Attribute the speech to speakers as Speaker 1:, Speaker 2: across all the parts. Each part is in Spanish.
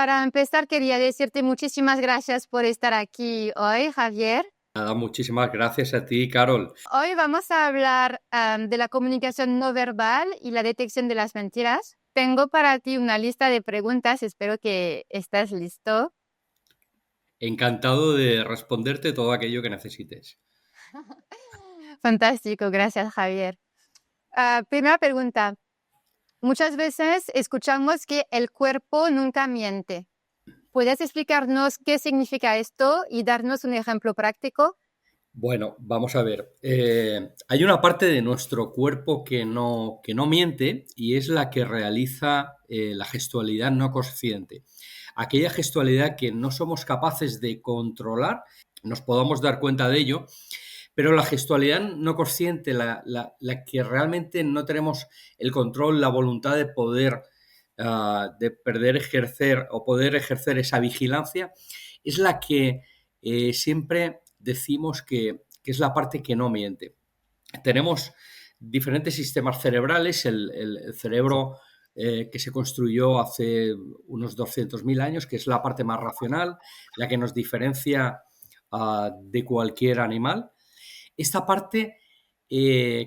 Speaker 1: para empezar quería decirte muchísimas gracias por estar aquí hoy, Javier.
Speaker 2: Nada, muchísimas gracias a ti, Carol.
Speaker 1: Hoy vamos a hablar de la comunicación no verbal y la detección de las mentiras. Tengo para ti una lista de preguntas, espero que estés listo.
Speaker 2: Encantado de responderte todo aquello que necesites.
Speaker 1: Fantástico, gracias, Javier. Primera pregunta. Muchas veces escuchamos que el cuerpo nunca miente. ¿Puedes explicarnos qué significa esto y darnos un ejemplo práctico?
Speaker 2: Bueno, vamos a ver. Hay una parte de nuestro cuerpo que no miente y es la que realiza la gestualidad no consciente. Aquella gestualidad que no somos capaces de controlar, nos podamos dar cuenta de ello, pero la gestualidad no consciente, la que realmente no tenemos el control, la voluntad de poder, de poder ejercer o poder ejercer esa vigilancia, es la que siempre decimos que es la parte que no miente. Tenemos diferentes sistemas cerebrales, el cerebro que se construyó hace unos 200.000 años, que es la parte más racional, la que nos diferencia de cualquier animal. Esta parte,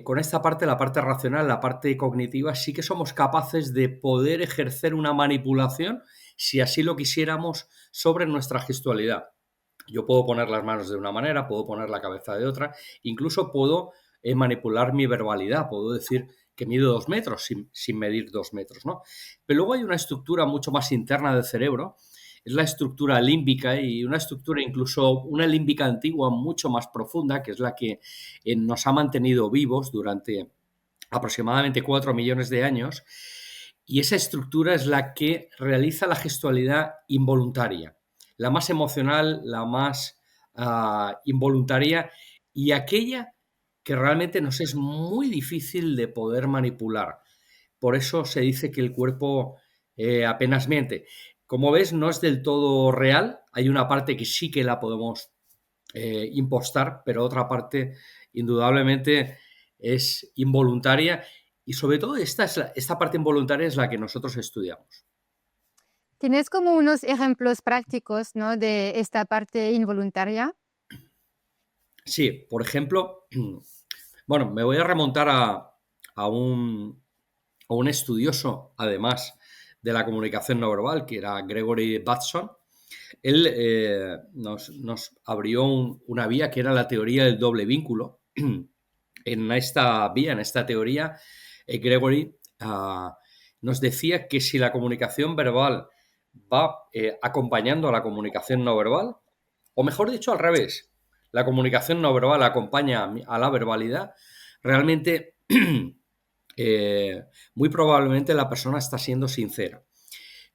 Speaker 2: con esta parte, la parte racional, la parte cognitiva, sí que somos capaces de poder ejercer una manipulación, si así lo quisiéramos, sobre nuestra gestualidad. Yo puedo poner las manos de una manera, puedo poner la cabeza de otra, incluso puedo manipular mi verbalidad, puedo decir que mido 2 metros sin medir 2 metros, ¿no? Pero luego hay una estructura mucho más interna del cerebro, es la estructura límbica y una estructura incluso una límbica antigua mucho más profunda, que es la que nos ha mantenido vivos durante aproximadamente 4 millones de años, y esa estructura es la que realiza la gestualidad involuntaria, la más emocional, la más involuntaria y aquella que realmente nos es muy difícil de poder manipular. Por eso se dice que el cuerpo apenas miente. Como ves, no es del todo real. Hay una parte que sí que la podemos impostar, pero otra parte indudablemente es involuntaria y sobre todo esta parte involuntaria es la que nosotros estudiamos.
Speaker 1: ¿Tienes como unos ejemplos prácticos, ¿no? De esta parte involuntaria?
Speaker 2: Sí, por ejemplo, bueno, me voy a remontar a un estudioso, además de la comunicación no verbal, que era Gregory Bateson. Él nos abrió una vía que era la teoría del doble vínculo. En esta vía, en esta teoría, Gregory nos decía que si la comunicación verbal va acompañando a la comunicación no verbal, o mejor dicho, al revés, la comunicación no verbal acompaña a la verbalidad, realmente muy probablemente la persona está siendo sincera.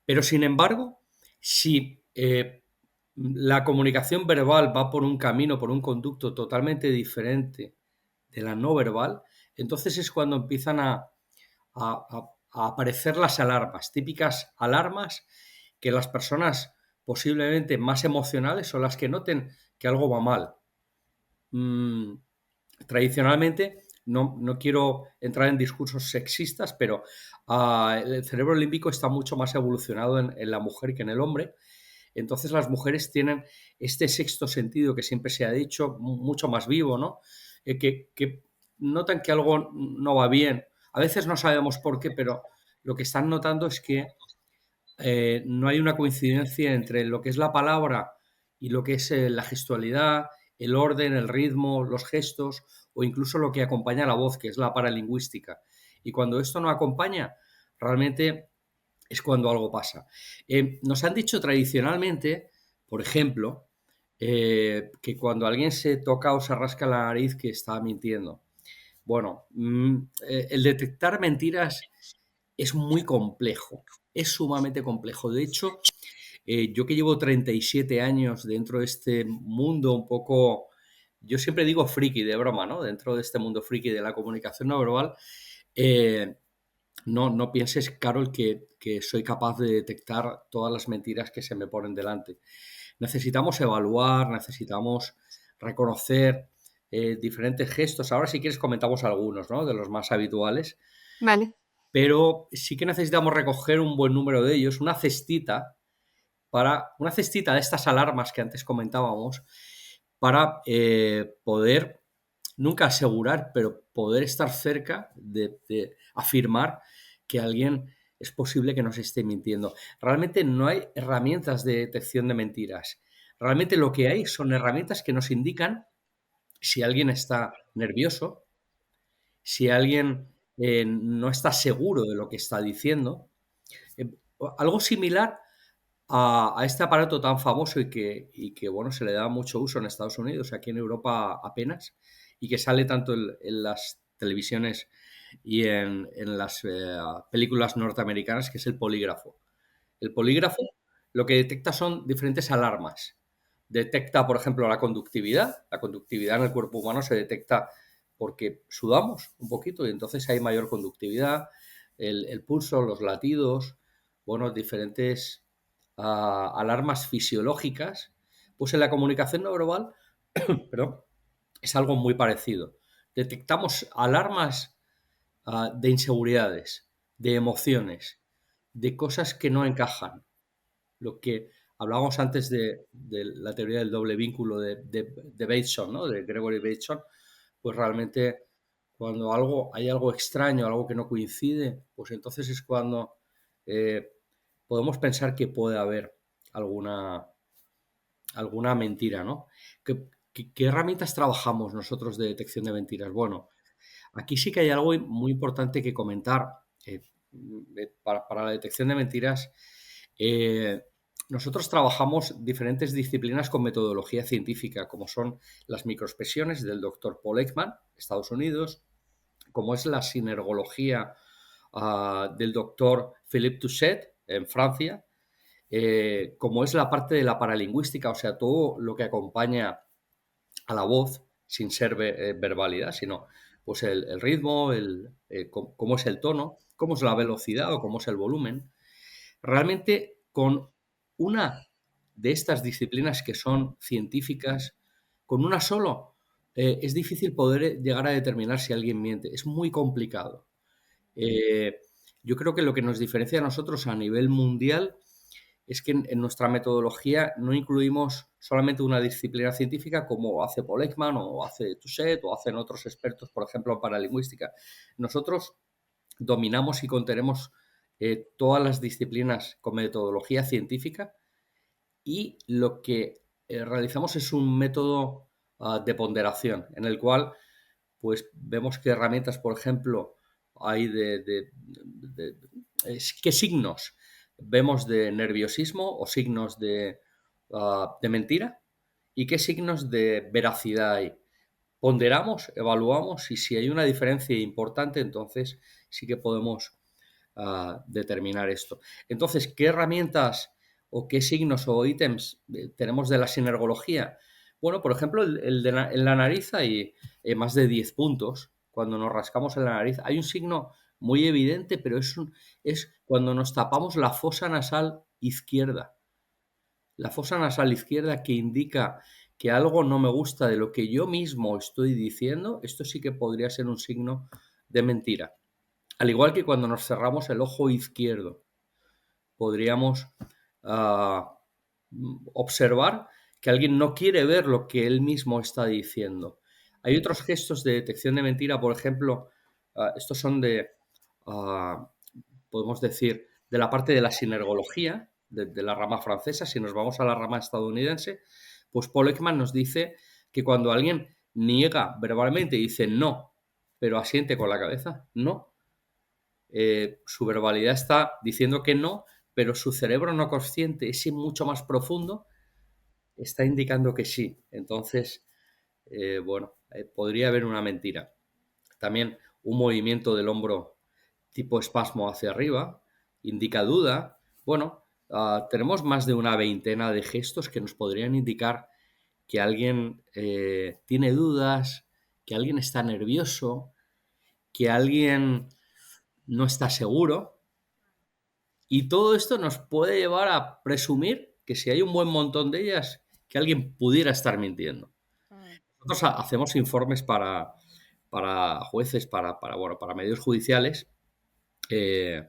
Speaker 2: Pero sin embargo, si la comunicación verbal va por un camino, por un conducto totalmente diferente de la no verbal, entonces es cuando empiezan a aparecer las alarmas, típicas alarmas que las personas posiblemente más emocionales son las que noten que algo va mal. Mm, Tradicionalmente, no quiero entrar en discursos sexistas, pero el cerebro límbico está mucho más evolucionado en la mujer que en el hombre. Entonces las mujeres tienen este sexto sentido que siempre se ha dicho, mucho más vivo, ¿no? Que notan que algo no va bien. A veces no sabemos por qué, pero lo que están notando es que no hay una coincidencia entre lo que es la palabra y lo que es la gestualidad, el orden, el ritmo, los gestos o incluso lo que acompaña a la voz, que es la paralingüística. Y cuando esto no acompaña, realmente es cuando algo pasa. Nos han dicho tradicionalmente, por ejemplo, que cuando alguien se toca o se rasca la nariz que está mintiendo. Bueno, el detectar mentiras es muy complejo, es sumamente complejo. De hecho, yo que llevo 37 años dentro de este mundo un poco, yo siempre digo friki de broma, ¿no? Dentro de este mundo friki de la comunicación no verbal, eh, no pienses, Carol, que soy capaz de detectar todas las mentiras que se me ponen delante. Necesitamos evaluar, necesitamos reconocer diferentes gestos. Ahora, si quieres, comentamos algunos, ¿no? De los más habituales,
Speaker 1: Vale.
Speaker 2: pero sí que necesitamos recoger un buen número de ellos, una cestita para una cestita de estas alarmas que antes comentábamos, para poder, nunca asegurar, pero poder estar cerca de afirmar que alguien es posible que nos esté mintiendo. Realmente no hay herramientas de detección de mentiras. Realmente lo que hay son herramientas que nos indican si alguien está nervioso, si alguien no está seguro de lo que está diciendo. Eh, Algo similar a este aparato tan famoso y que, bueno, se le da mucho uso en Estados Unidos, aquí en Europa apenas, y que sale tanto en las televisiones y en las películas norteamericanas, que es el polígrafo. El polígrafo lo que detecta son diferentes alarmas. Detecta, por ejemplo, la conductividad. La conductividad en el cuerpo humano se detecta porque sudamos un poquito y entonces hay mayor conductividad, el pulso, los latidos, bueno, diferentes alarmas fisiológicas. Pues en la comunicación no verbal, perdón, es algo muy parecido. Detectamos alarmas de inseguridades, de emociones, de cosas que no encajan. Lo que hablábamos antes de la teoría del doble vínculo de Bateson, ¿no? De Gregory Bateson, pues realmente cuando hay algo extraño, algo que no coincide, pues entonces es cuando eh, podemos pensar que puede haber alguna, alguna mentira, ¿no? ¿Qué herramientas trabajamos nosotros de detección de mentiras? Bueno, aquí sí que hay algo muy importante que comentar. eh, para la detección de mentiras, eh, nosotros trabajamos diferentes disciplinas con metodología científica, como son las microexpresiones del doctor Paul Ekman, Estados Unidos, como es la sinergología del doctor Philippe Touchet, en Francia, como es la parte de la paralingüística, o sea, todo lo que acompaña a la voz sin ser verbalidad, sino pues el ritmo, cómo es el tono, cómo es la velocidad o cómo es el volumen. Realmente con una de estas disciplinas que son científicas, con una solo, es difícil poder llegar a determinar si alguien miente. Es muy complicado. Eh, yo creo que lo que nos diferencia a nosotros a nivel mundial es que en nuestra metodología no incluimos solamente una disciplina científica como hace Paul Ekman o hace Touchet o hacen otros expertos, por ejemplo, en paralingüística. Nosotros dominamos y contenemos todas las disciplinas con metodología científica y lo que realizamos es un método de ponderación en el cual pues vemos qué herramientas, por ejemplo, hay qué signos vemos de nerviosismo o signos de mentira y qué signos de veracidad hay. Ponderamos, evaluamos y si hay una diferencia importante, entonces sí que podemos determinar esto. Entonces, ¿qué herramientas o qué signos o ítems tenemos de la sinergología? Bueno, por ejemplo, en la nariz hay más de 10 puntos. Cuando nos rascamos en la nariz hay un signo muy evidente, pero es cuando nos tapamos la fosa nasal izquierda. La fosa nasal izquierda que indica que algo no me gusta de lo que yo mismo estoy diciendo, esto sí que podría ser un signo de mentira. Al igual que cuando nos cerramos el ojo izquierdo, podríamos ah, observar que alguien no quiere ver lo que él mismo está diciendo. Hay otros gestos de detección de mentira, por ejemplo, estos son ah, podemos decir, de la parte de la sinergología, de la rama francesa. Si nos vamos a la rama estadounidense, pues Paul Ekman nos dice que cuando alguien niega verbalmente y dice no, pero asiente con la cabeza, no, su verbalidad está diciendo que no, pero su cerebro no consciente, ese mucho más profundo, está indicando que sí. Entonces, bueno, podría haber una mentira. También un movimiento del hombro tipo espasmo hacia arriba indica duda. Bueno, tenemos más de una veintena de gestos que nos podrían indicar que alguien tiene dudas, que alguien está nervioso, que alguien no está seguro. Y todo esto nos puede llevar a presumir que si hay un buen montón de ellas, que alguien pudiera estar mintiendo.
Speaker 1: Mm.
Speaker 2: Nosotros hacemos informes para jueces, bueno, para medios judiciales, eh,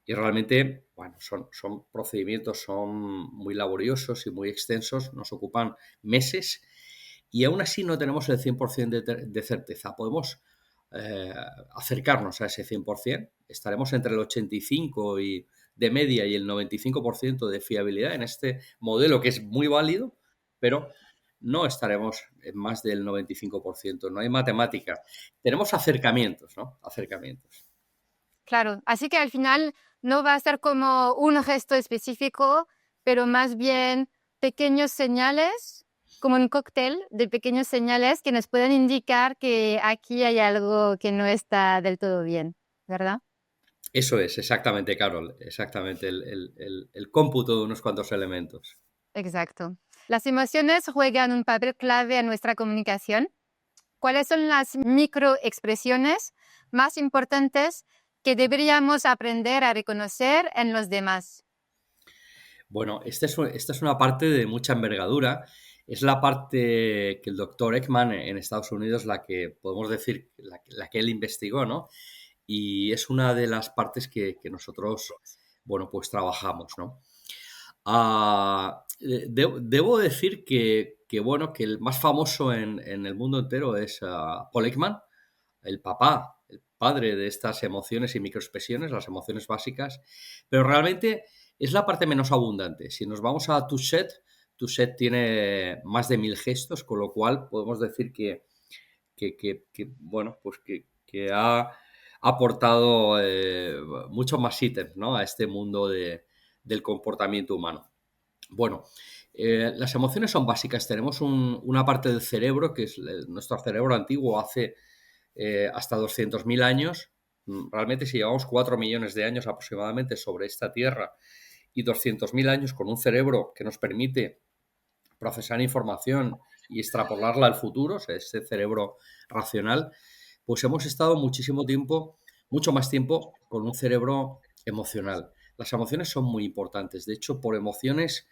Speaker 2: Y realmente, bueno, son procedimientos, son muy laboriosos y muy extensos, nos ocupan meses y aún así no tenemos el 100% de certeza. Podemos eh, acercarnos a ese 100%, estaremos entre el 85% de media y el 95% de fiabilidad en este modelo que es muy válido, pero no estaremos en más del 95%. No hay matemática. Tenemos acercamientos, ¿no? Acercamientos.
Speaker 1: Claro, así que al final no va a ser como un gesto específico, pero más bien pequeños señales, como un cóctel de pequeños señales que nos pueden indicar que aquí hay algo que no está del todo bien, ¿verdad?
Speaker 2: Eso es, exactamente, Carol, exactamente el cómputo de unos cuantos elementos.
Speaker 1: Exacto. Las emociones juegan un papel clave en nuestra comunicación. ¿Cuáles son las microexpresiones más importantes que deberíamos aprender a reconocer en los demás?
Speaker 2: Bueno, esta es una parte de mucha envergadura. Es la parte que el doctor Ekman en Estados Unidos, la que podemos decir, la que él investigó, ¿no? Y es una de las partes que nosotros, bueno, pues trabajamos, ¿no? Debo decir bueno, que el más famoso en el mundo entero es Paul Ekman, el papá, el padre de estas emociones y microexpresiones, las emociones básicas, pero realmente es la parte menos abundante. Si nos vamos a Touchet, Touchet tiene más de 1000 gestos, con lo cual podemos decir bueno, pues que ha aportado muchos más ítems, ¿no? A este mundo del comportamiento humano. Bueno, las emociones son básicas. Tenemos una parte del cerebro, que es nuestro cerebro antiguo, hace hasta 200.000 años. Realmente, si llevamos 4 millones de años aproximadamente sobre esta Tierra y 200.000 años con un cerebro que nos permite procesar información y extrapolarla al futuro, o sea, ese cerebro racional, pues hemos estado muchísimo tiempo, mucho más tiempo con un cerebro emocional. Las emociones son muy importantes. De hecho, por emociones,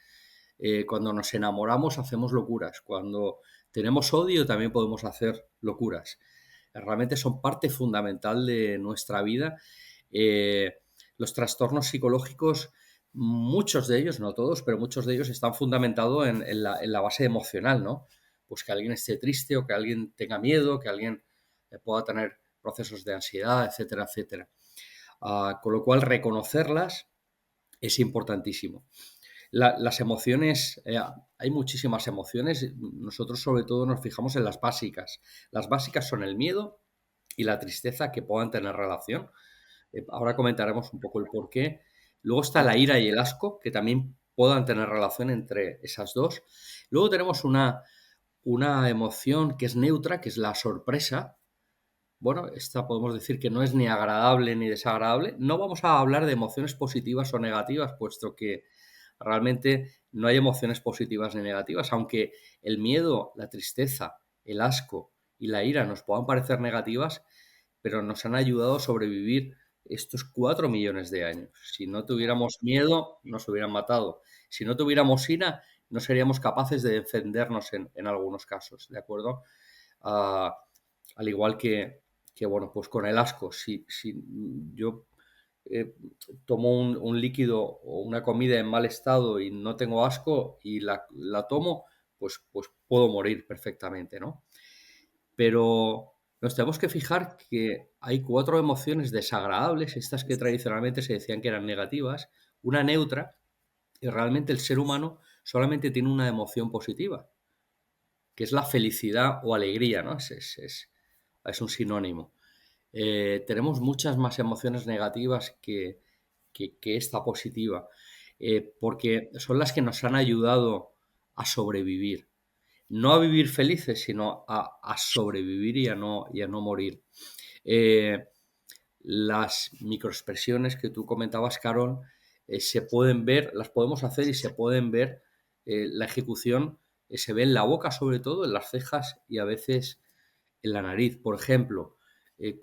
Speaker 2: cuando nos enamoramos hacemos locuras. Cuando tenemos odio también podemos hacer locuras. Realmente son parte fundamental de nuestra vida. Eh, los trastornos psicológicos, muchos de ellos, no todos, pero muchos de ellos están fundamentados en la base emocional, ¿no? Pues que alguien esté triste o que alguien tenga miedo, que alguien pueda tener procesos de ansiedad, etcétera, etcétera. Con lo cual, reconocerlas es importantísimo. Las emociones, hay muchísimas emociones. Nosotros sobre todo nos fijamos en las básicas. Las básicas son el miedo y la tristeza que puedan tener relación. Ahora comentaremos un poco el porqué. Luego está la ira y el asco, que también puedan tener relación entre esas dos. Luego tenemos una emoción que es neutra, que es la sorpresa. Bueno, esta podemos decir que no es ni agradable ni desagradable. No vamos a hablar de emociones positivas o negativas, puesto que realmente no hay emociones positivas ni negativas, aunque el miedo, la tristeza, el asco y la ira nos puedan parecer negativas, pero nos han ayudado a sobrevivir estos 4 millones de años. Si no tuviéramos miedo, nos hubieran matado. Si no tuviéramos ira, no seríamos capaces de defendernos en algunos casos, ¿de acuerdo? Ah, al igual bueno, pues con el asco, si yo eh, tomo un líquido o una comida en mal estado y no tengo asco y la tomo, pues puedo morir perfectamente, ¿no? Pero nos tenemos que fijar que hay 4 emociones desagradables, estas que tradicionalmente se decían que eran negativas, una neutra, y realmente el ser humano solamente tiene una emoción positiva, que es la felicidad o alegría, ¿no? Es un sinónimo. Tenemos muchas más emociones negativas que esta positiva, porque son las que nos han ayudado a sobrevivir. No a vivir felices, sino a sobrevivir y a no morir. Eh, las microexpresiones que tú comentabas, Carol, se pueden ver, las podemos hacer y se pueden ver. La ejecución se ve en la boca, sobre todo, en las cejas y a veces en la nariz. Por ejemplo,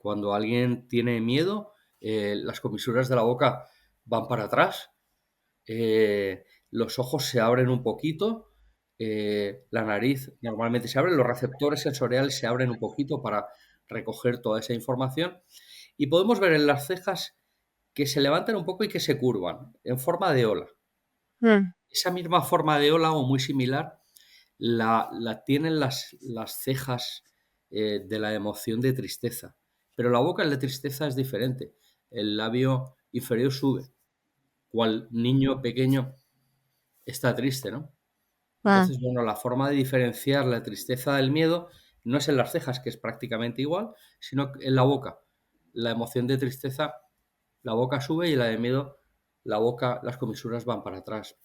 Speaker 2: cuando alguien tiene miedo, las comisuras de la boca van para atrás, los ojos se abren un poquito, la nariz normalmente se abre, los receptores sensoriales se abren un poquito para recoger toda esa información y podemos ver en las cejas que se levantan un poco y que se curvan en forma de ola.
Speaker 1: Mm.
Speaker 2: Esa misma forma de ola o muy similar la tienen las cejas de la emoción de tristeza. Pero la boca en la tristeza es diferente. El labio inferior sube, cual niño pequeño está triste, ¿no?
Speaker 1: Ah,
Speaker 2: Entonces, bueno, la forma de diferenciar la tristeza del miedo no es en las cejas, que es prácticamente igual, sino en la boca. La emoción de tristeza, la boca sube y la de miedo, la boca, las comisuras van para atrás.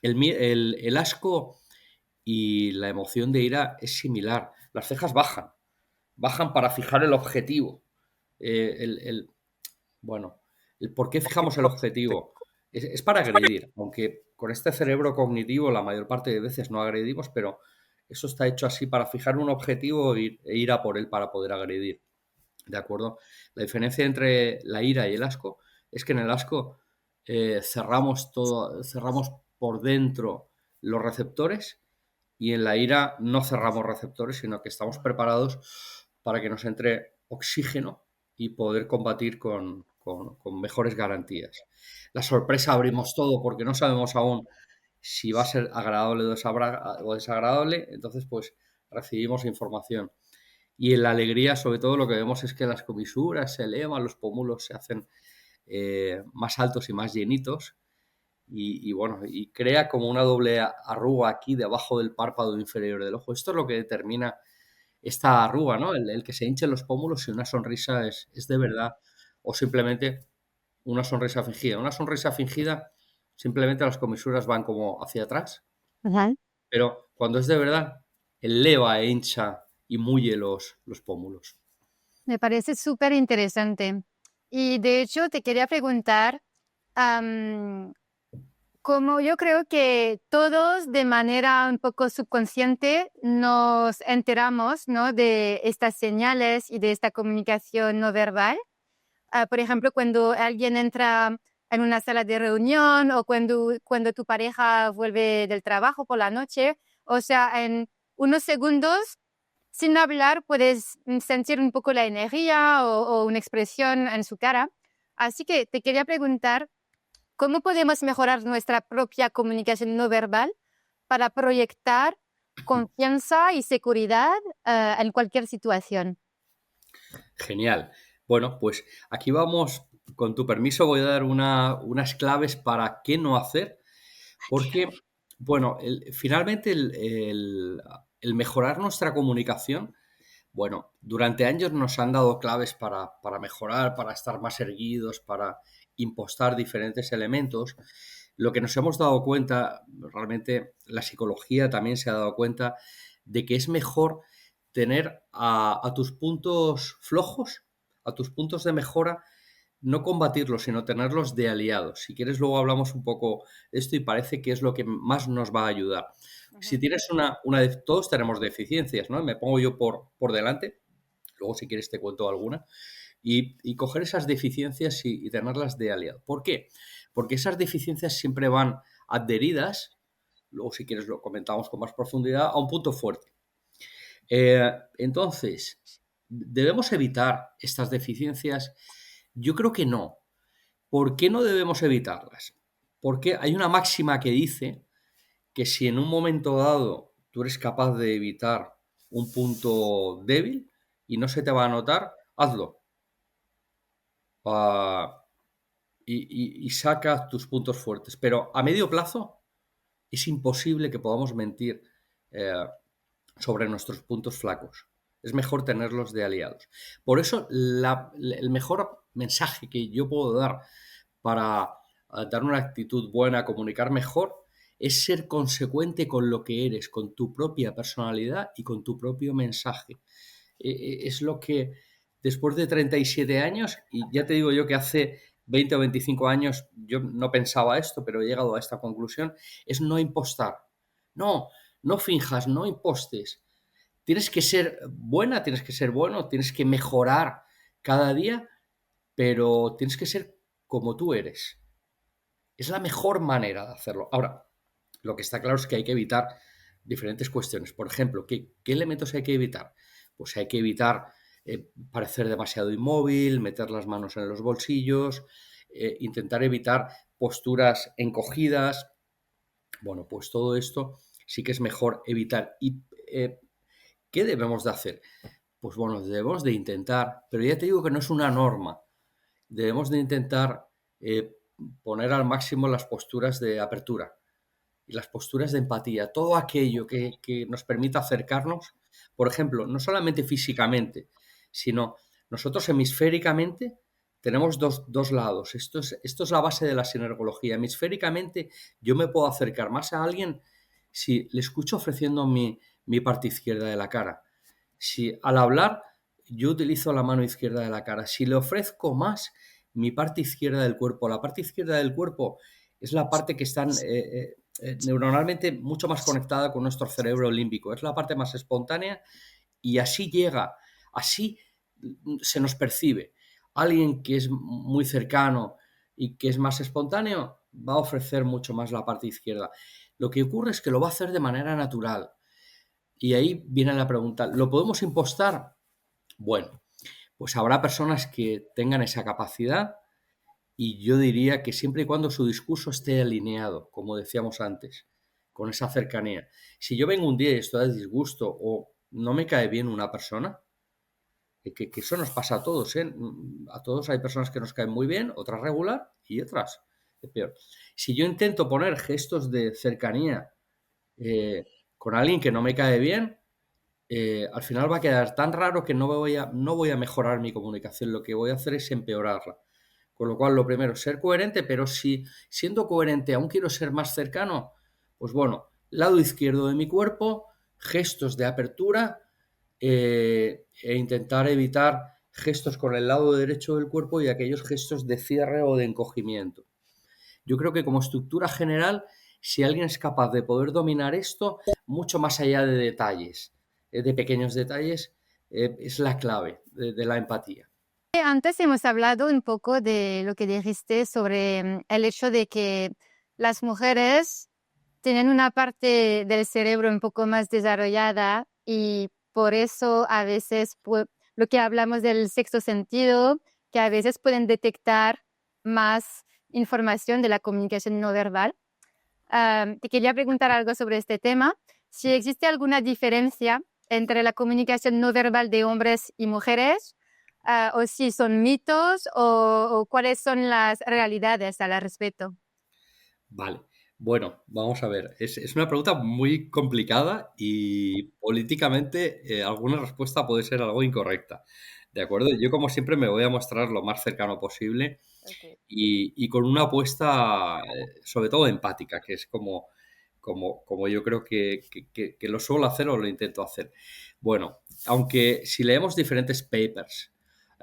Speaker 2: El asco y la emoción de ira es similar. Las cejas bajan para fijar el objetivo. El bueno, el por qué fijamos el objetivo es para agredir, aunque con este cerebro cognitivo la mayor parte de veces no agredimos, pero eso está hecho así para fijar un objetivo e ir a por él para poder agredir. ¿De acuerdo? La diferencia entre la ira y el asco es que en el asco cerramos todo, cerramos por dentro los receptores y en la ira no cerramos receptores, sino que estamos preparados para que nos entre oxígeno y poder combatir con mejores garantías. La sorpresa abrimos todo porque no sabemos aún si va a ser agradable o desagradable, entonces pues recibimos información. Y en la alegría, sobre todo, lo que vemos es que las comisuras se elevan, los pómulos se hacen más altos y más llenitos, y bueno, y crea como una doble arruga aquí debajo del párpado inferior del ojo. Esto es lo que determina esta arruga, ¿no? El que se hinchen los pómulos si una sonrisa es de verdad o simplemente una sonrisa fingida. Una sonrisa fingida, simplemente las comisuras van como hacia atrás,
Speaker 1: ajá.
Speaker 2: pero cuando es de verdad, eleva e hincha y mulle los pómulos.
Speaker 1: Me parece súper interesante. Y de hecho, te quería preguntar, am, como yo creo que todos de manera un poco subconsciente nos enteramos, ¿no? De estas señales y de esta comunicación no verbal. Por ejemplo, cuando alguien entra en una sala de reunión o cuando tu pareja vuelve del trabajo por la noche, o sea, en unos segundos, sin hablar, puedes sentir un poco la energía o una expresión en su cara. Así que te quería preguntar, ¿cómo podemos mejorar nuestra propia comunicación no verbal para proyectar confianza y seguridad en cualquier situación?
Speaker 2: Genial. Bueno, pues aquí vamos, con tu permiso, voy a dar unas claves para qué no hacer, porque, bueno, finalmente el mejorar nuestra comunicación, bueno, durante años nos han dado claves para mejorar, para estar más erguidos, para impostar diferentes elementos. Lo que nos hemos dado cuenta, realmente la psicología también se ha dado cuenta de que es mejor tener a tus puntos flojos, a tus puntos de mejora, no combatirlos, sino tenerlos de aliados. Si quieres, luego hablamos un poco de esto y parece que es lo que más nos va a ayudar. Si
Speaker 1: Ujú.
Speaker 2: tienes todos tenemos deficiencias, ¿no? Me pongo yo por delante, luego si quieres te cuento alguna, y coger esas deficiencias y tenerlas de aliado. ¿Por qué? Porque esas deficiencias siempre van adheridas, luego si quieres lo comentamos con más profundidad, a un punto fuerte. Entonces, ¿debemos evitar estas deficiencias? Yo creo que no. ¿Por qué no debemos evitarlas? Porque hay una máxima que dice que si en un momento dado tú eres capaz de evitar un punto débil y no se te va a notar, hazlo. Ah, y saca tus puntos fuertes. Pero a medio plazo es imposible que podamos mentir eh, sobre nuestros puntos flacos. Es mejor tenerlos de aliados. Por eso el mejor mensaje que yo puedo dar para dar una actitud buena, comunicar mejor, es ser consecuente con lo que eres, con tu propia personalidad y con tu propio mensaje. Es lo que después de 37 años, y ya te digo yo que hace 20 o 25 años yo no pensaba esto, pero he llegado a esta conclusión, es no impostar. No, no finjas, no impostes. Tienes que ser buena, tienes que ser bueno, tienes que mejorar cada día, pero tienes que ser como tú eres. Es la mejor manera de hacerlo. Ahora, lo que está claro es que hay que evitar diferentes cuestiones. Por ejemplo, ¿qué elementos hay que evitar? Pues hay que evitar parecer demasiado inmóvil, meter las manos en los bolsillos, intentar evitar posturas encogidas. Bueno, pues todo esto sí que es mejor evitar. ¿Y qué debemos de hacer? Pues bueno, debemos de intentar, pero ya te digo que no es una norma. Debemos de intentar poner al máximo las posturas de apertura y las posturas de empatía, todo aquello que nos permita acercarnos, por ejemplo, no solamente físicamente, sino nosotros hemisféricamente tenemos dos lados. Esto es la base de la sinergología. Hemisféricamente yo me puedo acercar más a alguien si le escucho ofreciendo mi parte izquierda de la cara. Si al hablar yo utilizo la mano izquierda de la cara, si le ofrezco más mi parte izquierda del cuerpo, la parte izquierda del cuerpo es la parte que está neuronalmente mucho más conectada con nuestro cerebro límbico, es la parte más espontánea y así llega, así se nos percibe. Alguien que es muy cercano y que es más espontáneo va a ofrecer mucho más la parte izquierda. Lo que ocurre es que lo va a hacer de manera natural. Y ahí viene la pregunta, ¿lo podemos impostar? Bueno, pues habrá personas que tengan esa capacidad y yo diría que siempre y cuando su discurso esté alineado, como decíamos antes, con esa cercanía. Si yo vengo un día y estoy de disgusto o no me cae bien una persona, que eso nos pasa a todos, ¿eh? A todos hay personas que nos caen muy bien, otras regular y otras peor. Si yo intento poner gestos de cercanía con alguien que no me cae bien, al final va a quedar tan raro que no voy a mejorar mi comunicación, lo que voy a hacer es empeorarla. Con lo cual, lo primero es ser coherente, pero si siendo coherente aún quiero ser más cercano, pues bueno, lado izquierdo de mi cuerpo, gestos de apertura e intentar evitar gestos con el lado derecho del cuerpo y aquellos gestos de cierre o de encogimiento. Yo creo que como estructura general, si alguien es capaz de poder dominar esto, mucho más allá de detalles, de pequeños detalles, es la clave de la empatía.
Speaker 1: Antes hemos hablado un poco de lo que dijiste sobre el hecho de que las mujeres tienen una parte del cerebro un poco más desarrollada y por eso a veces lo que hablamos del sexto sentido, que a veces pueden detectar más información de la comunicación no verbal. Te quería preguntar algo sobre este tema, si existe alguna diferencia entre la comunicación no verbal de hombres y mujeres, o si son mitos o cuáles son las realidades al respecto.
Speaker 2: Vale. Bueno, vamos a ver. Es una pregunta muy complicada y políticamente alguna respuesta puede ser algo incorrecta. ¿De acuerdo? Yo, como siempre, me voy a mostrar lo más cercano posible
Speaker 1: Okay.
Speaker 2: y con una apuesta, sobre todo empática, que es como yo creo que lo suelo hacer o lo intento hacer. Bueno, aunque si leemos diferentes papers,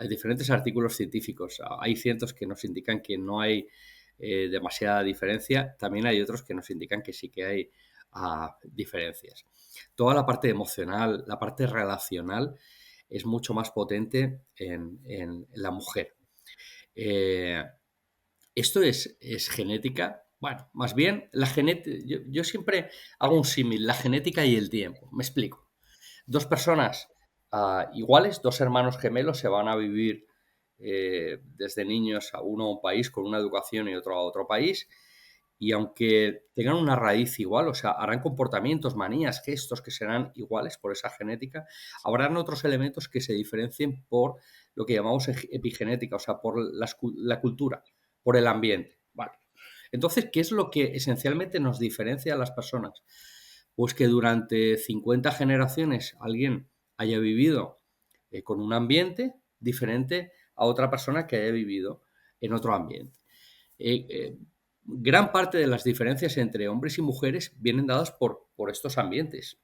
Speaker 2: diferentes artículos científicos, hay cientos que nos indican que no hay demasiada diferencia, también hay otros que nos indican que sí que hay diferencias. Toda la parte emocional, la parte relacional, es mucho más potente en la mujer. Eh, ¿Esto es genética? Bueno, más bien, la genética. Yo siempre hago un símil, la genética y el tiempo. Me explico. Dos personas iguales, dos hermanos gemelos, se van a vivir desde niños a uno a un país con una educación y otro a otro país. Y aunque tengan una raíz igual, o sea, harán comportamientos, manías, gestos que serán iguales por esa genética, habrán otros elementos que se diferencien por lo que llamamos epigenética, o sea, por la cultura, por el ambiente. Vale. Entonces, ¿qué es lo que esencialmente nos diferencia a las personas? Pues que durante 50 generaciones alguien haya vivido con un ambiente diferente a otra persona que haya vivido en otro ambiente. Eh, eh, Gran parte de las diferencias entre hombres y mujeres vienen dadas por estos ambientes.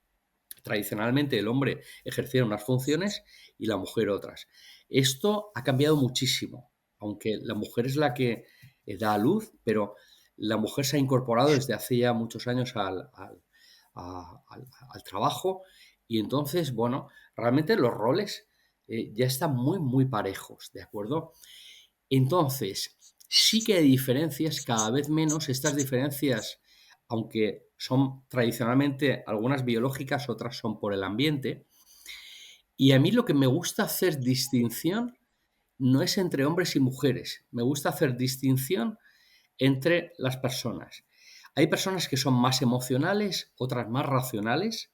Speaker 2: Tradicionalmente el hombre ejercía unas funciones y la mujer otras. Esto ha cambiado muchísimo, aunque la mujer es la que da a luz, pero la mujer se ha incorporado desde hace ya muchos años al trabajo y entonces, bueno, realmente los roles ya están muy, muy parejos, ¿de acuerdo? Entonces, sí que hay diferencias, cada vez menos. Estas diferencias, aunque son tradicionalmente algunas biológicas, otras son por el ambiente. Y a mí lo que me gusta hacer distinción no es entre hombres y mujeres. Me gusta hacer distinción entre las personas. Hay personas que son más emocionales, otras más racionales,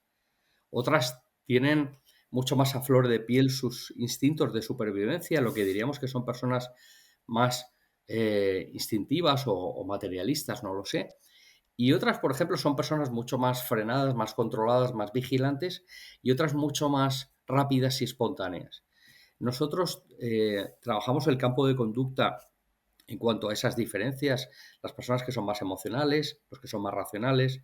Speaker 2: otras tienen mucho más a flor de piel sus instintos de supervivencia, lo que diríamos que son personas más instintivas o materialistas, no lo sé. Y otras, por ejemplo, son personas mucho más frenadas, más controladas, más vigilantes y otras mucho más rápidas y espontáneas. Nosotros trabajamos el campo de conducta en cuanto a esas diferencias, las personas que son más emocionales, los que son más racionales,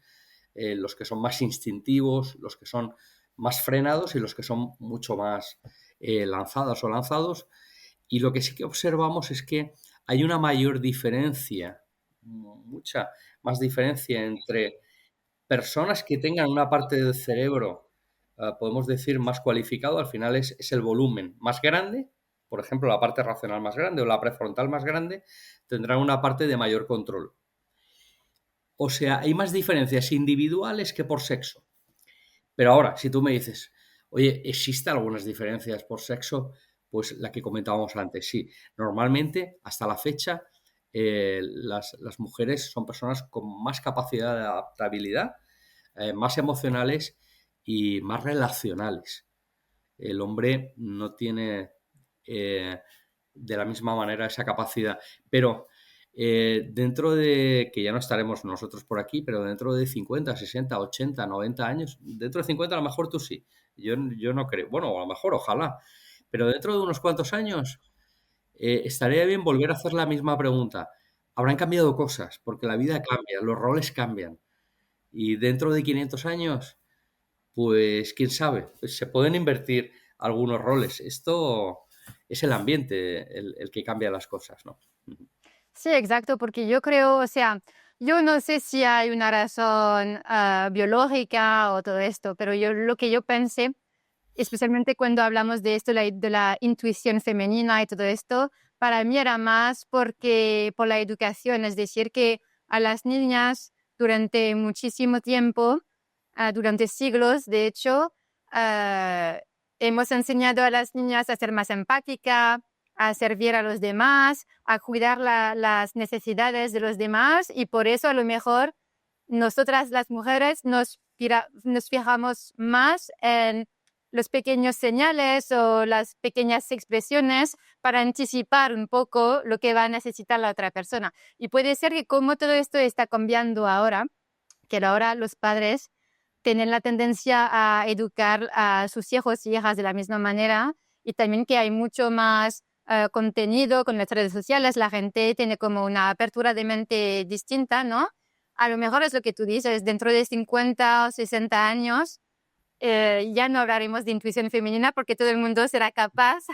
Speaker 2: los que son más instintivos, los que son más frenados y los que son mucho más lanzadas o lanzados. Y lo que sí que observamos es que hay una mayor diferencia, mucha más diferencia entre personas que tengan una parte del cerebro, podemos decir, más cualificado, al final es el volumen más grande, por ejemplo, la parte racional más grande o la prefrontal más grande, tendrán una parte de mayor control. O sea, hay más diferencias individuales que por sexo. Pero ahora, si tú me dices, oye, ¿existen algunas diferencias por sexo? Pues la que comentábamos antes, sí. Normalmente, hasta la fecha, las mujeres son personas con más capacidad de adaptabilidad, más emocionales y más relacionales. El hombre no tiene de la misma manera esa capacidad. Pero dentro de, que ya no estaremos nosotros por aquí, pero dentro de 50, 60, 80, 90 años, dentro de 50 a lo mejor tú sí, yo no creo, bueno, a lo mejor ojalá, pero dentro de unos cuantos años estaría bien volver a hacer la misma pregunta. Habrán cambiado cosas, porque la vida cambia, los roles cambian. Y dentro de 500 años, pues quién sabe, pues se pueden invertir algunos roles. Esto es el ambiente el que cambia las cosas, ¿no?
Speaker 1: Sí, exacto, porque yo creo, o sea, yo no sé si hay una razón biológica o todo esto, pero yo lo que yo pensé, especialmente cuando hablamos de esto, de la intuición femenina y todo esto, para mí era más porque por la educación, es decir, que a las niñas durante muchísimo tiempo, durante siglos, de hecho, ah, hemos enseñado a las niñas a ser más empáticas, a servir a los demás, a cuidar las necesidades de los demás y por eso a lo mejor nosotras las mujeres nos fijamos más en los pequeños señales o las pequeñas expresiones para anticipar un poco lo que va a necesitar la otra persona. Y puede ser que como todo esto está cambiando ahora, que ahora los padres tienen la tendencia a educar a sus hijos y hijas de la misma manera y también que hay mucho más contenido con las redes sociales, la gente tiene como una apertura de mente distinta, ¿no? A lo mejor es lo que tú dices, dentro de 50 o 60 años ya no hablaremos de intuición femenina porque todo el mundo será capaz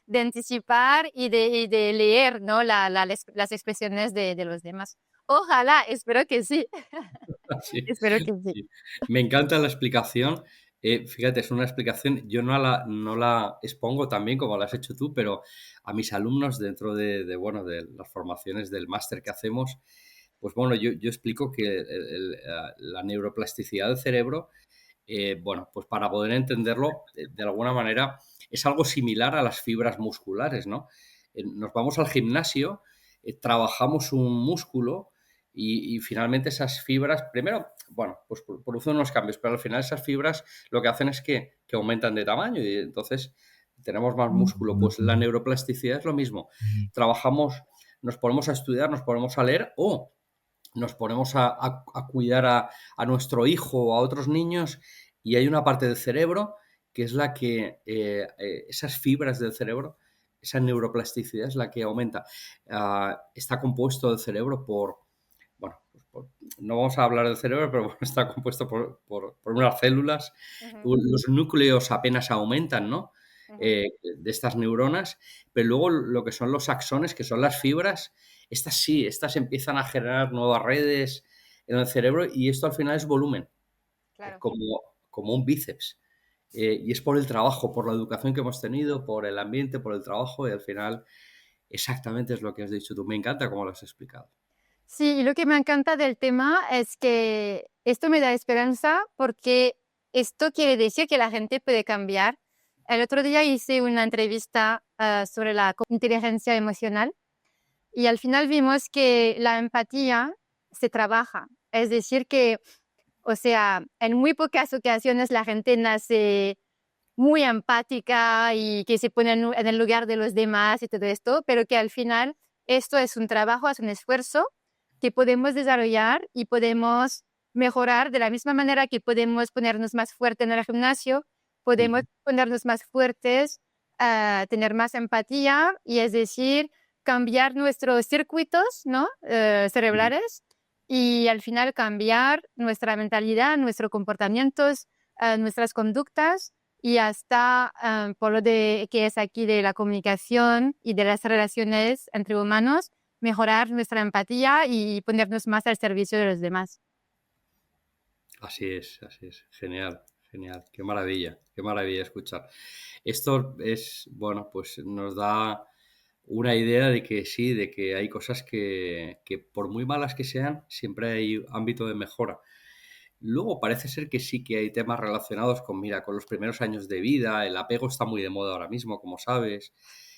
Speaker 1: de anticipar y de leer, ¿no? Las expresiones de los demás. Ojalá, espero que sí.
Speaker 2: Sí,
Speaker 1: Espero que sí.
Speaker 2: sí. Me encanta la explicación. Fíjate, es una explicación, yo no la expongo tan bien como la has hecho tú, pero a mis alumnos dentro bueno, de las formaciones del máster que hacemos, pues bueno, yo explico que la neuroplasticidad del cerebro, bueno, pues para poder entenderlo, de alguna manera, es algo similar a las fibras musculares, ¿no? Nos vamos al gimnasio, trabajamos un músculo y finalmente esas fibras, primero, bueno, pues producen unos cambios, pero al final esas fibras lo que hacen es que aumentan de tamaño y entonces tenemos más músculo. Pues la neuroplasticidad es lo mismo. Trabajamos, nos ponemos a estudiar, nos ponemos a leer o nos ponemos a cuidar a nuestro hijo o a otros niños y hay una parte del cerebro que es la que, esas fibras del cerebro, esa neuroplasticidad es la que aumenta. Está compuesto el cerebro por, bueno, pues no vamos a hablar del cerebro, pero bueno, está compuesto por unas células.
Speaker 1: Ujú,
Speaker 2: Los núcleos apenas aumentan, ¿no?
Speaker 1: ujú.
Speaker 2: De estas neuronas, pero luego lo que son los axones, que son las fibras, estas sí, estas empiezan a generar nuevas redes en el cerebro y esto al final es volumen,
Speaker 1: Claro.
Speaker 2: como un bíceps. Y es por el trabajo, por la educación que hemos tenido, por el ambiente, por el trabajo y al final exactamente es lo que has dicho tú. Me encanta cómo lo has explicado.
Speaker 1: Sí, y lo que me encanta del tema es que esto me da esperanza porque esto quiere decir que la gente puede cambiar el otro día hice una entrevista sobre la inteligencia emocional y al final vimos que la empatía se trabaja. Es decir, que, o sea, en muy pocas ocasiones la gente nace muy empática y que se pone en el lugar de los demás y todo esto, pero que al final esto es un trabajo, es un esfuerzo que podemos desarrollar y podemos mejorar de la misma manera que podemos ponernos más fuertes en el gimnasio, podemos
Speaker 2: Ujú,
Speaker 1: ponernos más fuertes, tener más empatía y es decir, cambiar nuestros circuitos, ¿no?
Speaker 2: ujú.
Speaker 1: Cerebrales y al final cambiar nuestra mentalidad, nuestros comportamientos, nuestras conductas y hasta por lo de que es aquí de la comunicación y de las relaciones entre humanos, mejorar nuestra empatía y ponernos más al servicio de los demás.
Speaker 2: Así es, así es. Genial, genial. Qué maravilla escuchar. Esto es, bueno, pues nos da una idea de que sí, de que hay cosas que por muy malas que sean, siempre hay ámbito de mejora. Luego parece ser que sí que hay temas relacionados con, mira, con los primeros años de vida, el apego está muy de moda ahora mismo, como sabes,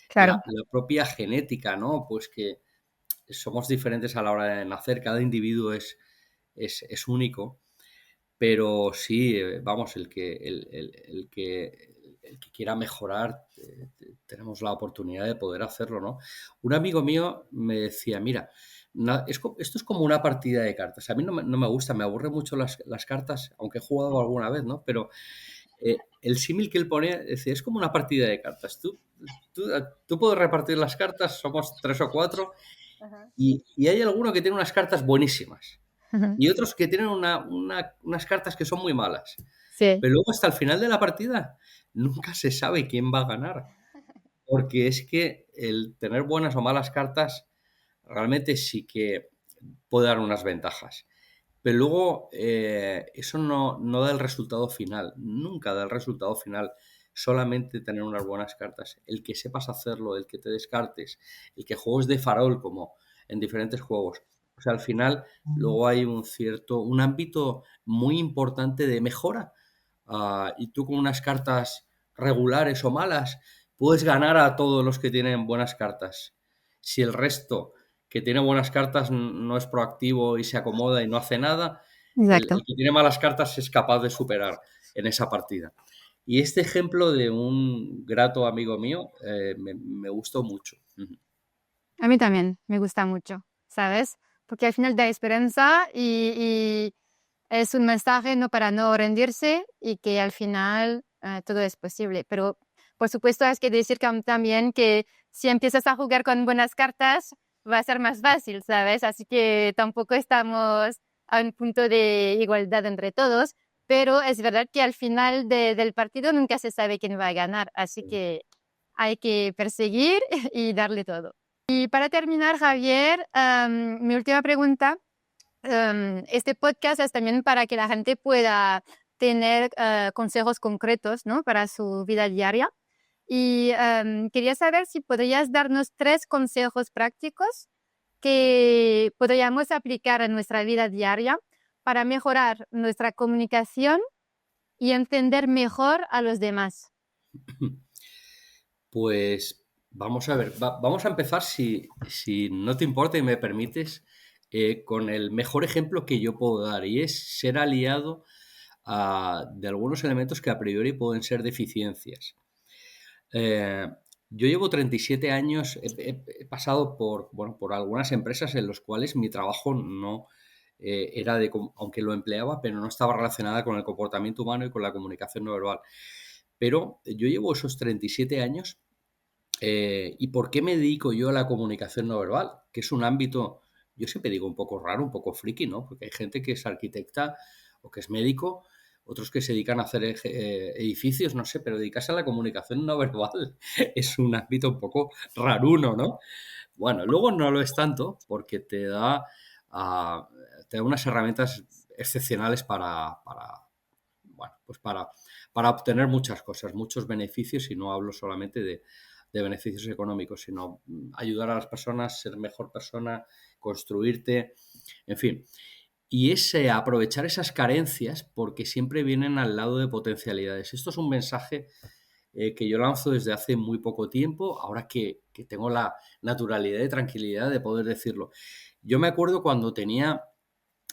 Speaker 1: Claro.
Speaker 2: la propia genética, ¿no? Pues que somos diferentes a la hora de nacer, cada individuo es único, pero sí, vamos, el que quiera mejorar, tenemos la oportunidad de poder hacerlo, ¿no? Un amigo mío me decía, mira, esto es como una partida de cartas. A mí no me gusta, me aburren mucho las cartas, aunque he jugado alguna vez, ¿no? Pero el símil que él ponía, decía, es como una partida de cartas. Tú, tú puedes repartir las cartas, somos tres o cuatro,
Speaker 1: Ajá.
Speaker 2: y hay alguno que tiene unas cartas buenísimas
Speaker 1: Ujú.
Speaker 2: y otros que tienen unas cartas que son muy malas.
Speaker 1: Sí,
Speaker 2: Pero luego hasta el final de la partida nunca se sabe quién va a ganar, porque es que el tener buenas o malas cartas realmente sí que puede dar unas ventajas. Pero luego eso no da el resultado final, nunca da el resultado final. Solamente tener unas buenas cartas. El que sepas hacerlo, el que te descartes, el que juegues de farol como en diferentes juegos. O sea, al final luego hay un ámbito muy importante de mejora. Y tú con unas cartas regulares o malas puedes ganar a todos los que tienen buenas cartas. Si el resto que tiene buenas cartas no es proactivo y se acomoda y no hace nada, el
Speaker 1: exacto.
Speaker 2: que tiene malas cartas es capaz de superar en esa partida. Y este ejemplo de un grato amigo mío me gustó mucho. Ujú.
Speaker 1: A mí también me gusta mucho, ¿sabes? Porque al final da esperanza y es un mensaje no para no rendirse y que al final todo es posible. Pero por supuesto hay que decir también que si empiezas a jugar con buenas cartas va a ser más fácil, ¿sabes? Así que tampoco estamos a un punto de igualdad entre todos, pero es verdad que al final del partido nunca se sabe quién va a ganar, así que hay que perseguir y darle todo. Y para terminar, Javier, mi última pregunta. Este podcast es también para que la gente pueda tener consejos concretos, ¿no? Para su vida diaria. Y quería saber si podrías darnos 3 consejos prácticos que podríamos aplicar en nuestra vida diaria para mejorar nuestra comunicación y entender mejor a los demás.
Speaker 2: Pues vamos a ver, vamos a empezar, si no te importa y me permites, con el mejor ejemplo que yo puedo dar, y es ser aliado de algunos elementos que a priori pueden ser deficiencias. Eh, yo llevo 37 años, he pasado por, bueno, por algunas empresas en las cuales mi trabajo no era aunque lo empleaba, pero no estaba relacionada con el comportamiento humano y con la comunicación no verbal. Pero yo llevo esos 37 años. ¿Y por qué me dedico yo a la comunicación no verbal? Que es un ámbito, yo siempre digo, un poco raro, un poco friki, ¿no? Porque hay gente que es arquitecta o que es médico, otros que se dedican a hacer edificios, no sé, pero dedicarse a la comunicación no verbal es un ámbito un poco raruno, ¿no? Bueno, luego no lo es tanto porque ah, te da unas herramientas excepcionales bueno, pues para obtener muchas cosas, muchos beneficios, y no hablo solamente de beneficios económicos, sino ayudar a las personas, ser mejor persona, construirte, en fin. Y es aprovechar esas carencias porque siempre vienen al lado de potencialidades. Esto es un mensaje que yo lanzo desde hace muy poco tiempo, ahora que tengo la naturalidad y tranquilidad de poder decirlo. Yo me acuerdo cuando tenía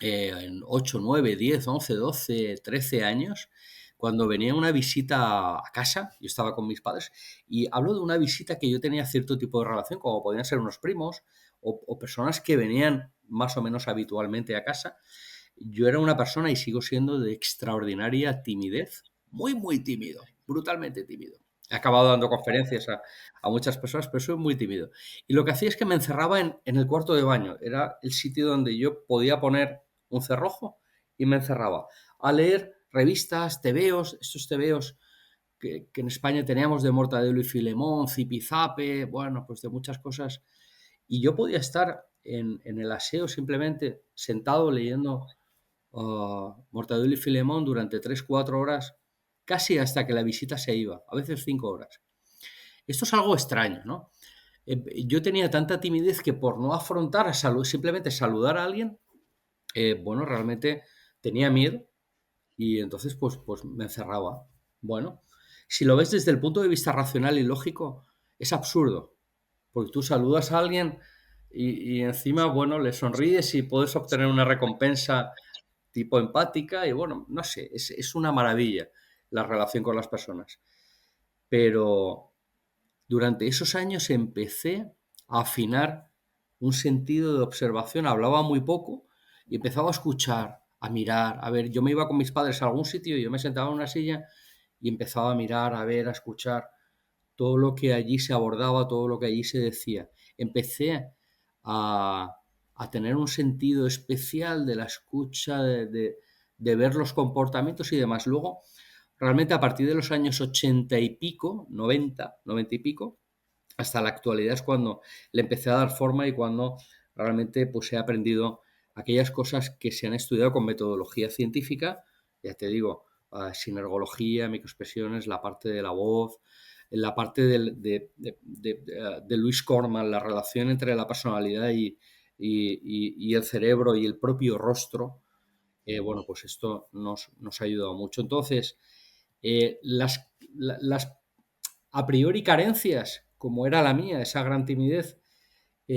Speaker 2: 8, 9, 10, 11, 12, 13 años, cuando venía una visita a casa, yo estaba con mis padres, y hablo de una visita que yo tenía cierto tipo de relación, como podían ser unos primos o personas que venían más o menos habitualmente a casa. Yo era una persona y sigo siendo de extraordinaria timidez, muy, muy tímido, brutalmente tímido. He acabado dando conferencias a muchas personas, pero soy muy tímido. Y lo que hacía es que me encerraba en el cuarto de baño. Era el sitio donde yo podía poner un cerrojo y me encerraba a leer revistas, tebeos, estos tebeos que en España teníamos de Mortadelo y Filemón, Zipizape, bueno, pues de muchas cosas. Y yo podía estar en el aseo simplemente sentado leyendo Mortadelo y Filemón durante 3, 4 horas, casi hasta que la visita se iba, a veces 5 horas. Esto es algo extraño, ¿no? Yo tenía tanta timidez que por no afrontar simplemente saludar a alguien, bueno, realmente tenía miedo y entonces pues me encerraba. Bueno, si lo ves desde el punto de vista racional y lógico, es absurdo, porque tú saludas a alguien y encima, bueno, le sonríes y puedes obtener una recompensa tipo empática y bueno, no sé, es una maravilla la relación con las personas. Pero durante esos años empecé a afinar un sentido de observación, hablaba muy poco y empezaba a escuchar, a mirar, a ver, yo me iba con mis padres a algún sitio y yo me sentaba en una silla y empezaba a mirar, a ver, a escuchar todo lo que allí se abordaba, todo lo que allí se decía. Empecé a, a tener un sentido especial de la escucha, de ver los comportamientos y demás. Luego, realmente a partir de los años 80 y pico, 90, 90 y pico, hasta la actualidad es cuando le empecé a dar forma y cuando realmente pues he aprendido aquellas cosas que se han estudiado con metodología científica, ya te digo, sinergología, microexpresiones, la parte de la voz, la parte de Luis Corman, la relación entre la personalidad y el cerebro y el propio rostro, bueno, pues esto nos ha ayudado mucho. Entonces, las a priori carencias, como era la mía, esa gran timidez,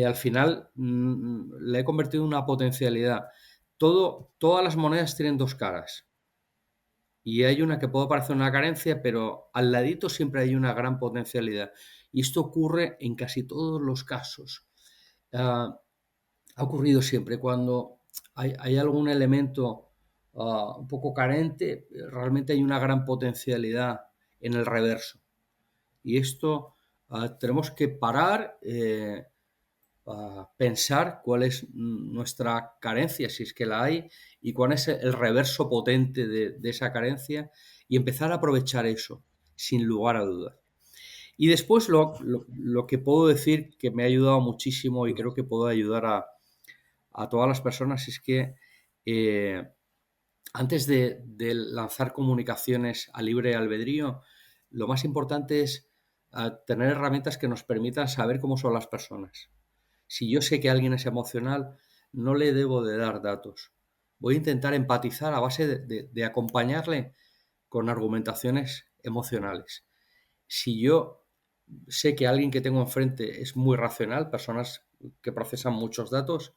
Speaker 2: al final la he convertido en una potencialidad. Todas las monedas tienen dos caras. Y hay una que puede parecer una carencia, pero al ladito siempre hay una gran potencialidad. Y esto ocurre en casi todos los casos. Ha ocurrido siempre cuando hay algún elemento un poco carente, realmente hay una gran potencialidad en el reverso. Y esto tenemos que parar, pensar cuál es nuestra carencia, si es que la hay, y cuál es el reverso potente de esa carencia, y empezar a aprovechar eso, sin lugar a dudas. Y después lo que puedo decir que me ha ayudado muchísimo y creo que puedo ayudar a todas las personas es que antes de lanzar comunicaciones a libre albedrío, lo más importante es tener herramientas que nos permitan saber cómo son las personas. Si yo sé que alguien es emocional, no le debo de dar datos. Voy a intentar empatizar a base de acompañarle con argumentaciones emocionales. Si yo sé que alguien que tengo enfrente es muy racional, personas que procesan muchos datos,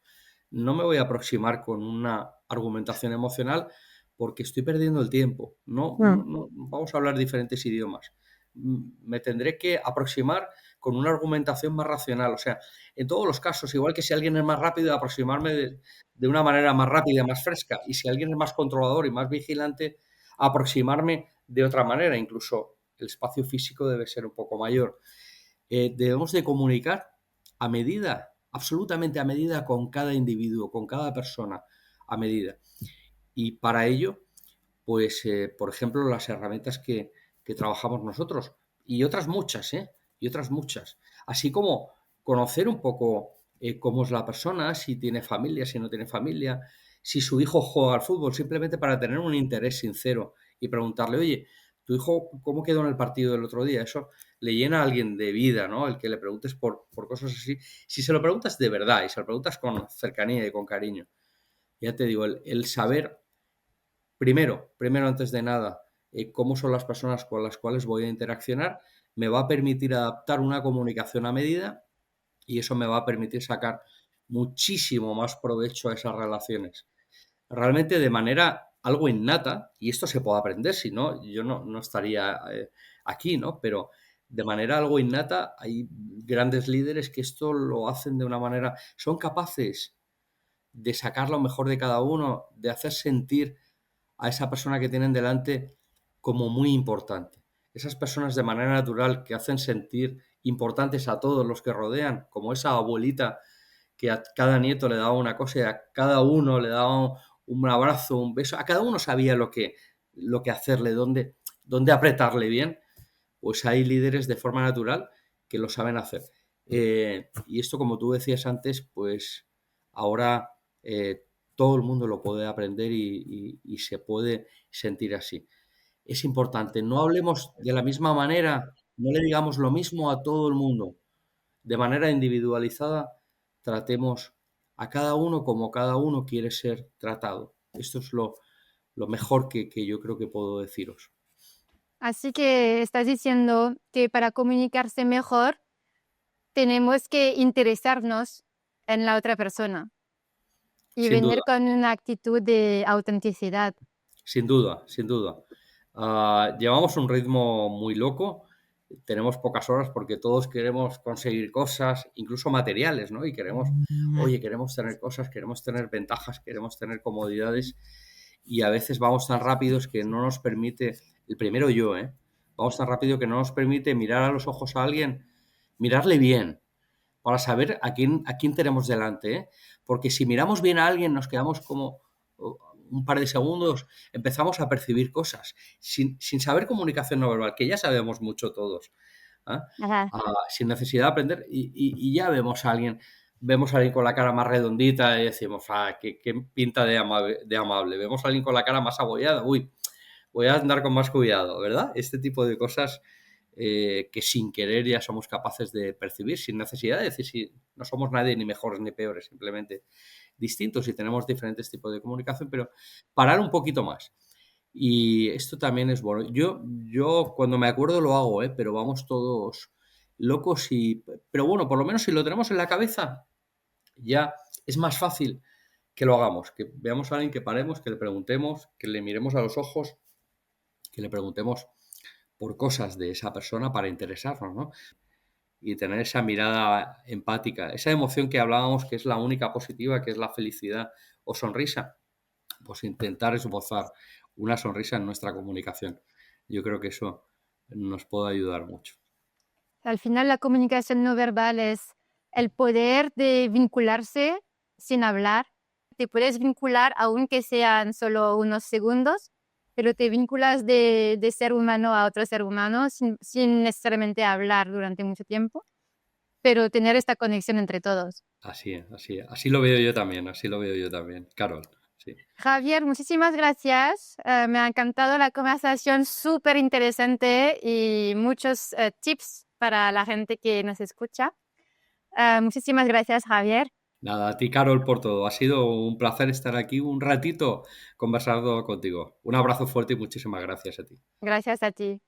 Speaker 2: no me voy a aproximar con una argumentación emocional porque estoy perdiendo el tiempo. No vamos a hablar diferentes idiomas. Me tendré que aproximar con una argumentación más racional. O sea, en todos los casos, igual que si alguien es más rápido, aproximarme de una manera más rápida, más fresca. Y si alguien es más controlador y más vigilante, aproximarme de otra manera. Incluso el espacio físico debe ser un poco mayor. Debemos de comunicar a medida, absolutamente a medida con cada individuo, con cada persona, a medida. Y para ello, pues, por ejemplo, las herramientas que trabajamos nosotros y otras muchas, ¿eh? Y otras muchas. Así como conocer un poco cómo es la persona, si tiene familia, si no tiene familia, si su hijo juega al fútbol, simplemente para tener un interés sincero y preguntarle, oye, ¿tu hijo cómo quedó en el partido del otro día? Eso le llena a alguien de vida, ¿no? El que le preguntes por cosas así. Si se lo preguntas de verdad y se lo preguntas con cercanía y con cariño, ya te digo, el saber, primero, antes de nada, cómo son las personas con las cuales voy a interaccionar, me va a permitir adaptar una comunicación a medida y eso me va a permitir sacar muchísimo más provecho a esas relaciones. Realmente de manera algo innata, y esto se puede aprender, si no, yo no estaría aquí, ¿no? Pero de manera algo innata hay grandes líderes que esto lo hacen de una manera, son capaces de sacar lo mejor de cada uno, de hacer sentir a esa persona que tienen delante como muy importante. Esas personas de manera natural que hacen sentir importantes a todos los que rodean, como esa abuelita que a cada nieto le daba una cosa y a cada uno le daba un abrazo, un beso, a cada uno sabía lo que hacerle, dónde apretarle bien, pues hay líderes de forma natural que lo saben hacer. Y esto, como tú decías antes, pues ahora todo el mundo lo puede aprender y se puede sentir así. Es importante, no hablemos de la misma manera, no le digamos lo mismo a todo el mundo. De manera individualizada, tratemos a cada uno como cada uno quiere ser tratado. Esto es lo mejor que yo creo que puedo deciros.
Speaker 1: Así que estás diciendo que para comunicarse mejor tenemos que interesarnos en la otra persona y
Speaker 2: Sin duda.
Speaker 1: venir con una actitud de autenticidad.
Speaker 2: Sin duda, sin duda. Llevamos un ritmo muy loco, tenemos pocas horas porque todos queremos conseguir cosas, incluso materiales, ¿no? Y queremos, oye, queremos tener cosas, queremos tener ventajas, queremos tener comodidades y a veces vamos tan rápidos que no nos permite, el primero yo, ¿eh? Vamos tan rápido que no nos permite mirar a los ojos a alguien, mirarle bien, para saber a quién tenemos delante, ¿eh? Porque si miramos bien a alguien, nos quedamos como un par de segundos, empezamos a percibir cosas, sin saber comunicación no verbal, que ya sabemos mucho todos, ¿ah?
Speaker 1: Ajá.
Speaker 2: Sin necesidad de aprender, y ya vemos a alguien con la cara más redondita y decimos, qué pinta de amable. Vemos a alguien con la cara más abollada, uy, voy a andar con más cuidado, ¿verdad? Este tipo de cosas que sin querer ya somos capaces de percibir, sin necesidad de decir si no somos nadie ni mejores ni peores, simplemente distintos y tenemos diferentes tipos de comunicación, pero parar un poquito más. Y esto también es bueno. Yo cuando me acuerdo lo hago, ¿eh? Pero vamos todos locos y... Pero bueno, por lo menos si lo tenemos en la cabeza, ya es más fácil que lo hagamos, que veamos a alguien, que paremos, que le preguntemos, que le miremos a los ojos, que le preguntemos por cosas de esa persona para interesarnos, ¿no? Y tener esa mirada empática, esa emoción que hablábamos que es la única positiva, que es la felicidad o sonrisa, pues intentar esbozar una sonrisa en nuestra comunicación. Yo creo que eso nos puede ayudar mucho.
Speaker 1: Al final la comunicación no verbal es el poder de vincularse sin hablar. Te puedes vincular aunque sean solo unos segundos, pero te vinculas de ser humano a otro ser humano sin necesariamente hablar durante mucho tiempo, pero tener esta conexión entre todos.
Speaker 2: Así es, así es. Así lo veo yo también, así lo veo yo también. Carol, sí.
Speaker 1: Javier, muchísimas gracias. Me ha encantado la conversación, súper interesante y muchos tips para la gente que nos escucha. Muchísimas gracias, Javier.
Speaker 2: Nada, a ti, Carol, por todo. Ha sido un placer estar aquí un ratito conversando contigo. Un abrazo fuerte y muchísimas gracias a ti.
Speaker 1: Gracias a ti.